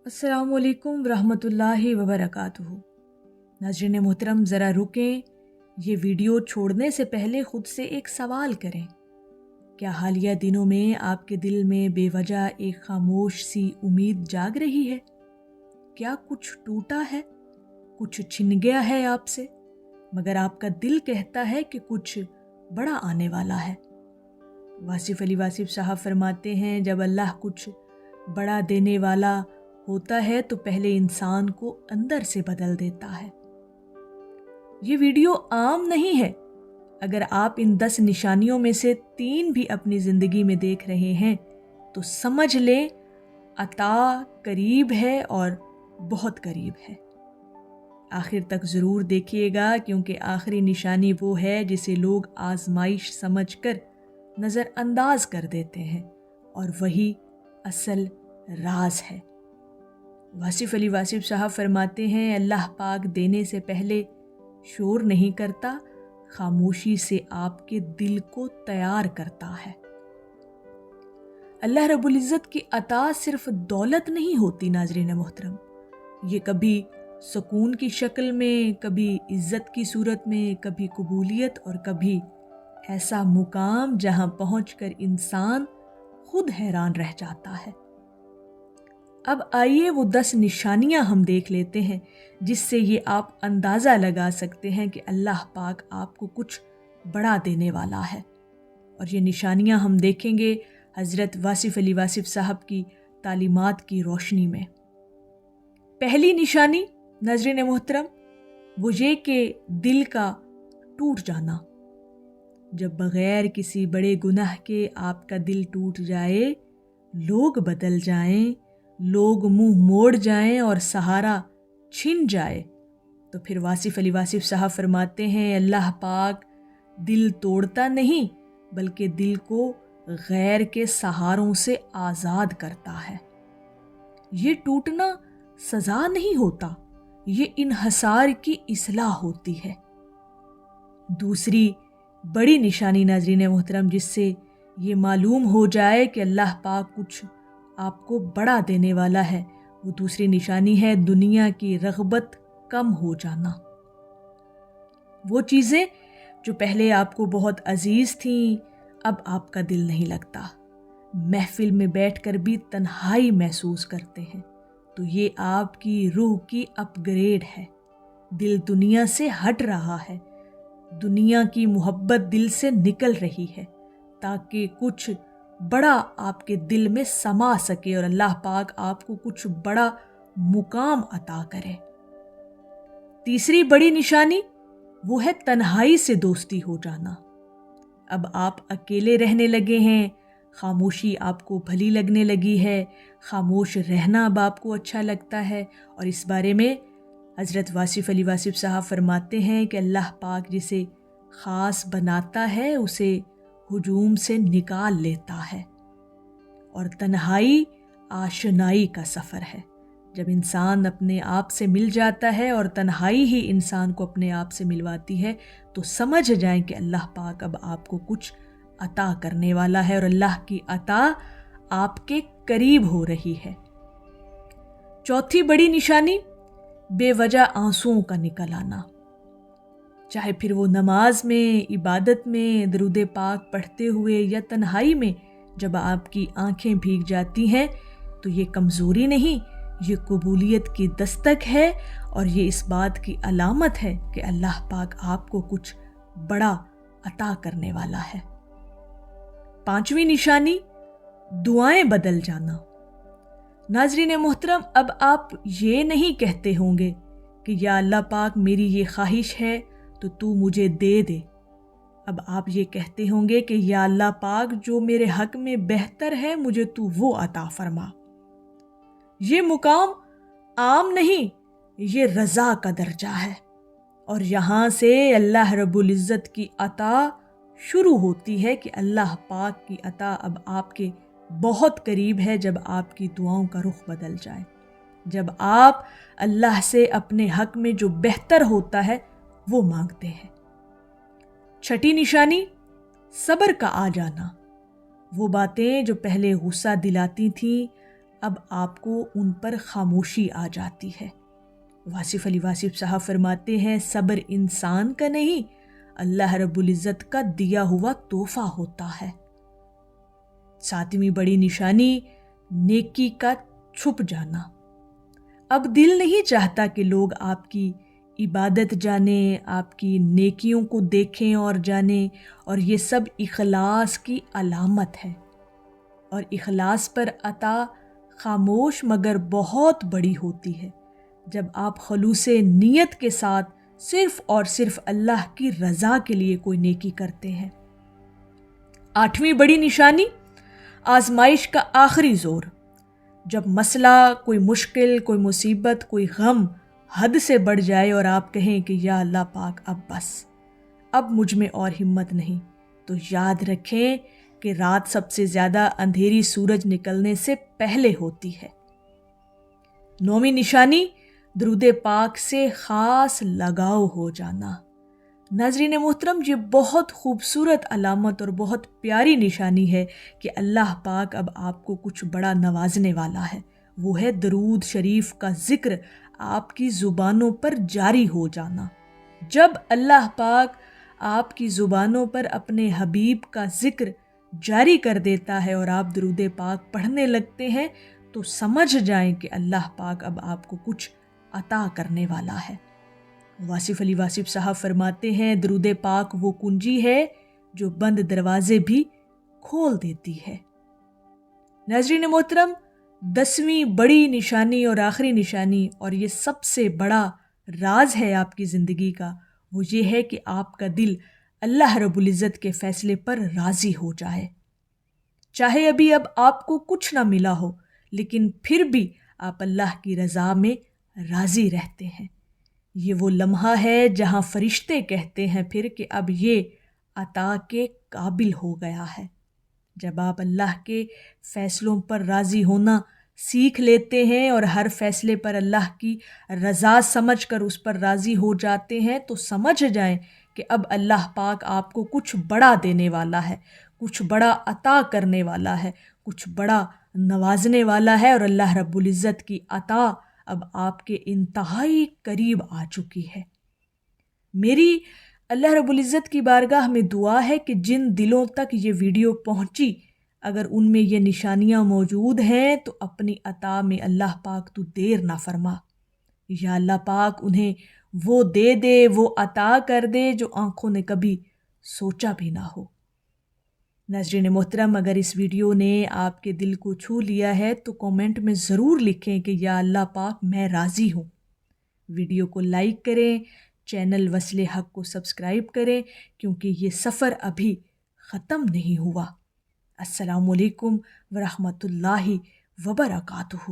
अस्सलाम वालेकुम रहमतुल्लाहि व बरकातुहू। नाज़रीन मोहतरम, ज़रा रुकें। ये वीडियो छोड़ने से पहले ख़ुद से एक सवाल करें। क्या हालिया दिनों में आपके दिल में बेवजह एक खामोश सी उम्मीद जाग रही है? क्या कुछ टूटा है, कुछ छिन गया है आपसे, मगर आपका दिल कहता है कि कुछ बड़ा आने वाला है? वासिफ़ अली वासिफ़ साहब फरमाते हैं, जब अल्लाह कुछ बड़ा देने वाला होता है तो पहले इंसान को अंदर से बदल देता है। ये वीडियो आम नहीं है। अगर आप इन 10 निशानियों में से 3 भी अपनी ज़िंदगी में देख रहे हैं तो समझ लें अता करीब है और बहुत करीब है। आखिर तक ज़रूर देखिएगा, क्योंकि आखिरी निशानी वो है जिसे लोग आजमाइश समझकर नज़रअंदाज कर देते हैं, और वही असल राज है। वासिफ़ अली वासिफ़ साहब फरमाते हैं, अल्लाह पाक देने से पहले शोर नहीं करता, खामोशी से आपके दिल को तैयार करता है। अल्लाह रब्बुल इज़्ज़त की अता सिर्फ दौलत नहीं होती नाज़रीन मोहतरम, ये कभी सुकून की शक्ल में, कभी इज़्ज़त की सूरत में, कभी कबूलियत, और कभी ऐसा मुकाम जहां पहुंचकर इंसान खुद हैरान रह जाता है। अब आइए वो 10 निशानियां हम देख लेते हैं जिससे ये आप अंदाज़ा लगा सकते हैं कि अल्लाह पाक आपको कुछ बड़ा देने वाला है। और ये निशानियां हम देखेंगे हज़रत वासिफ़ अली वासिफ़ साहब की तालीमात की रोशनी में। पहली निशानी नाज़रीन मोहतरम वो ये कि दिल का टूट जाना। जब बग़ैर किसी बड़े गुनाह के आपका दिल टूट जाए, लोग बदल जाएं, लोग मुंह मोड़ जाएं और सहारा छिन जाए, तो फिर वासिफ़ अली वासिफ़ साहब फरमाते हैं, अल्लाह पाक दिल तोड़ता नहीं बल्कि दिल को गैर के सहारों से आज़ाद करता है। ये टूटना सज़ा नहीं होता, ये इन्हसार की इस्लाह होती है। दूसरी बड़ी निशानी नाज़रीन मोहतरम जिससे ये मालूम हो जाए कि अल्लाह पाक कुछ आपको बड़ा देने वाला है, वो दूसरी निशानी है दुनिया की रग़बत कम हो जाना। वो चीज़ें जो पहले आपको बहुत अजीज़ थीं, अब आपका दिल नहीं लगता। महफिल में बैठकर भी तन्हाई महसूस करते हैं, तो ये आपकी रूह की अपग्रेड है। दिल दुनिया से हट रहा है, दुनिया की मोहब्बत दिल से निकल रही है, ताकि कुछ बड़ा आपके दिल में समा सके और अल्लाह पाक आपको कुछ बड़ा मुकाम अता करे। तीसरी बड़ी निशानी वो है तन्हाई से दोस्ती हो जाना। अब आप अकेले रहने लगे हैं, खामोशी आपको भली लगने लगी है, खामोश रहना अब आपको अच्छा लगता है। और इस बारे में हज़रत वासिफ़ अली वासिफ़ साहब फरमाते हैं कि अल्लाह पाक जिसे ख़ास बनाता है उसे हुजूम से निकाल लेता है। और तन्हाई आशनाई का सफ़र है। जब इंसान अपने आप से मिल जाता है और तन्हाई ही इंसान को अपने आप से मिलवाती है, तो समझ जाएं कि अल्लाह पाक अब आपको कुछ अता करने वाला है और अल्लाह की अता आपके करीब हो रही है। चौथी बड़ी निशानी बेवजह आंसुओं का निकल आना। चाहे फिर वो नमाज में, इबादत में, दरूद पाक पढ़ते हुए या तन्हाई में, जब आपकी आंखें भीग जाती हैं तो ये कमज़ोरी नहीं, ये कबूलियत की दस्तक है, और ये इस बात की अलामत है कि अल्लाह पाक आपको कुछ बड़ा अता करने वाला है। पांचवी निशानी दुआएं बदल जाना। नाज़रीन मोहतरम, अब आप ये नहीं कहते होंगे कि या अल्लाह पाक मेरी ये ख्वाहिश है तो तू मुझे दे दे। अब आप ये कहते होंगे कि या अल्लाह पाक जो मेरे हक में बेहतर है मुझे तू वो अता फरमा। ये मुकाम आम नहीं, ये रज़ा का दर्जा है, और यहाँ से अल्लाह रब्बुल इज़्ज़त की अता शुरू होती है कि अल्लाह पाक की अता अब आपके बहुत करीब है। जब आपकी दुआओं का रुख बदल जाए, जब आप अल्लाह से अपने हक में जो बेहतर होता है वो मांगते हैं। छठी निशानी सब्र का आ जाना। वो बातें जो पहले गुस्सा दिलाती थीं اب آپ کو ان پر خاموشی آ جاتی ہے۔ واصف علی واصف صاحب فرماتے ہیں صبر انسان کا نہیں، اللہ رب العزت کا دیا ہوا تحفہ ہوتا ہے۔ 7ویں بڑی نشانی نیکی کا چھپ جانا۔ اب دل نہیں چاہتا کہ لوگ آپ کی عبادت جانیں، آپ کی نیکیوں کو دیکھیں اور جانیں، اور یہ سب اخلاص کی علامت ہے۔ اور اخلاص پر عطا خاموش مگر بہت بڑی ہوتی ہے، جب آپ خلوص نیت کے ساتھ صرف اور صرف اللہ کی رضا کے لیے کوئی نیکی کرتے ہیں۔ 8ویں بڑی نشانی آزمائش کا آخری زور۔ جب مسئلہ، کوئی مشکل، کوئی مصیبت، کوئی غم حد سے بڑھ جائے اور آپ کہیں کہ یا اللہ پاک اب بس، اب مجھ میں اور ہمت نہیں، تو یاد رکھیں کہ رات سب سے زیادہ اندھیری سورج نکلنے سے پہلے ہوتی ہے۔ 9ویں نشانی درود پاک سے خاص لگاؤ ہو جانا۔ ناظرین محترم، یہ بہت خوبصورت علامت اور بہت پیاری نشانی ہے کہ اللہ پاک اب آپ کو کچھ بڑا نوازنے والا ہے۔ وہ ہے درود شریف کا ذکر آپ کی زبانوں پر جاری ہو جانا۔ جب اللہ پاک آپ کی زبانوں پر اپنے حبیب کا ذکر جاری کر دیتا ہے اور آپ درود پاک پڑھنے لگتے ہیں تو سمجھ جائیں کہ اللہ پاک اب آپ کو کچھ عطا کرنے والا ہے۔ واصف علی واصف صاحب فرماتے ہیں درود پاک وہ کنجی ہے جو بند دروازے بھی کھول دیتی ہے۔ ناظرین محترم، 10ویں بڑی نشانی اور آخری نشانی، اور یہ سب سے بڑا راز ہے آپ کی زندگی کا، وہ یہ ہے کہ آپ کا دل اللہ رب العزت کے فیصلے پر راضی ہو جائے۔ چاہے اب آپ کو کچھ نہ ملا ہو، لیکن پھر بھی آپ اللہ کی رضا میں راضی رہتے ہیں۔ یہ وہ لمحہ ہے جہاں فرشتے کہتے ہیں پھر کہ اب یہ عطا کے قابل ہو گیا ہے۔ جب آپ اللہ کے فیصلوں پر راضی ہونا سیکھ لیتے ہیں اور ہر فیصلے پر اللہ کی رضا سمجھ کر اس پر راضی ہو جاتے ہیں تو سمجھ جائیں کہ اب اللہ پاک آپ کو کچھ بڑا دینے والا ہے، کچھ بڑا عطا کرنے والا ہے، کچھ بڑا نوازنے والا ہے، اور اللہ رب العزت کی عطا اب آپ کے انتہائی قریب آ چکی ہے۔ میری اللہ رب العزت کی بارگاہ میں دعا ہے کہ جن دلوں تک یہ ویڈیو پہنچی، اگر ان میں یہ نشانیاں موجود ہیں تو اپنی عطا میں اللہ پاک تو دیر نہ فرما۔ یا اللہ پاک انہیں وہ دے دے، وہ عطا کر دے جو آنکھوں نے کبھی سوچا بھی نہ ہو۔ ناظرین محترم، اگر اس ویڈیو نے آپ کے دل کو چھو لیا ہے تو کومنٹ میں ضرور لکھیں کہ یا اللہ پاک میں راضی ہوں۔ ویڈیو کو لائک کریں، چینل وصل حق کو سبسکرائب کریں، کیونکہ یہ سفر ابھی ختم نہیں ہوا۔ السلام علیکم ورحمۃ اللہ وبرکاتہ۔